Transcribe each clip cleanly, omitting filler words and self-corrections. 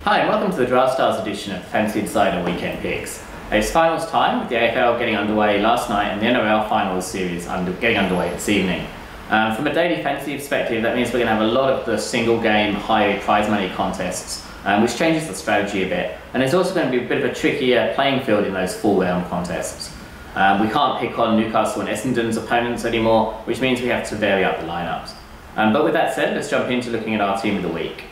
Hi and welcome to the Draftstars edition of the Fantasy Insider Weekend Picks. It's finals time with the AFL getting underway last night and the NRL Finals series getting underway this evening. From a daily fantasy perspective, that means we're going to have a lot of the single game high prize money contests, which changes the strategy a bit. And there's also going to be a bit of a trickier playing field in those full round contests. We can't pick on Newcastle and Essendon's opponents anymore, which means we have to vary up the lineups. But with that said, let's jump into looking at our team of the week.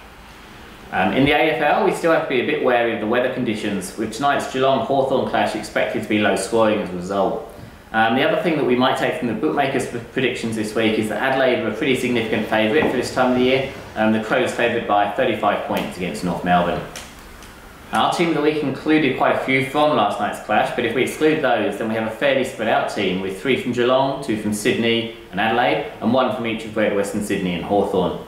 In the AFL, we still have to be a bit wary of the weather conditions, with tonight's Geelong-Hawthorn clash expected to be low scoring as a result. The other thing that we might take from the bookmakers' predictions this week is that Adelaide are a pretty significant favourite for this time of the year. The Crows favoured by 35 points against North Melbourne. Our team of the week included quite a few from last night's clash, but if we exclude those, then we have a fairly spread out team with 3 from Geelong, 2 from Sydney and Adelaide, and 1 from each of Greater Western Sydney and Hawthorn.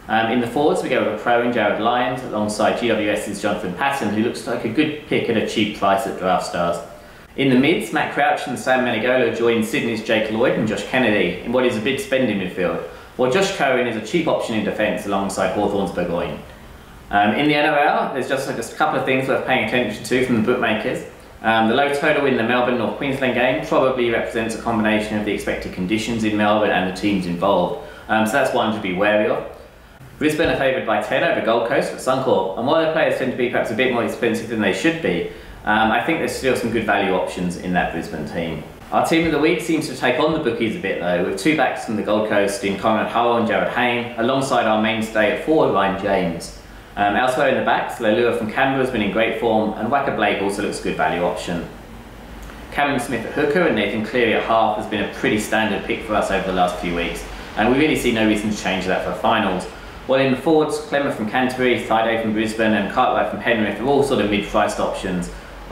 In the forwards, we go with a pro in Jared Lyons alongside GWS's Jonathan Patton, who looks like a good pick at a cheap price at Draftstars. In the mids, Matt Crouch and Sam Menegolo join Sydney's Jake Lloyd and Josh Kennedy in what is a big spending midfield, while Josh Cohen is a cheap option in defence alongside Hawthorn's Burgoyne. In the NRL, there's just a couple of things worth paying attention to from the bookmakers. The low total in the Melbourne-North Queensland game probably represents a combination of the expected conditions in Melbourne and the teams involved, so that's one to be wary of. Brisbane are favoured by 10 over Gold Coast at Suncorp, and while their players tend to be perhaps a bit more expensive than they should be, I think there's still some good value options in that Brisbane team. Our team of the week seems to take on the bookies a bit though, with 2 backs from the Gold Coast in Conrad Hull and Jared Hayne, alongside our mainstay at forward Ryan James. Elsewhere in the backs, Leilua from Canberra has been in great form, and Wacker Blake also looks a good value option. Cameron Smith at hooker and Nathan Cleary at half has been a pretty standard pick for us over the last few weeks, and we really see no reason to change that for finals. While in the forwards, Clemmer from Canterbury, Thaiday from Brisbane and Cartwright from Penrith are all sort of mid-priced options,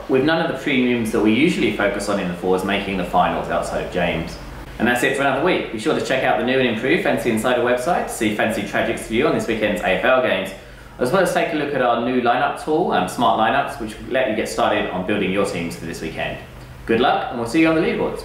with none of the premiums that we usually focus on in the forwards making the finals outside of James. And that's it for another week. Be sure to check out the new and improved Fantasy Insider website to see Fantasy Tragic's view on this weekend's AFL games, as well as take a look at our new lineup tool, Smart Lineups, which will let you get started on building your teams for this weekend. Good luck, and we'll see you on the leaderboards.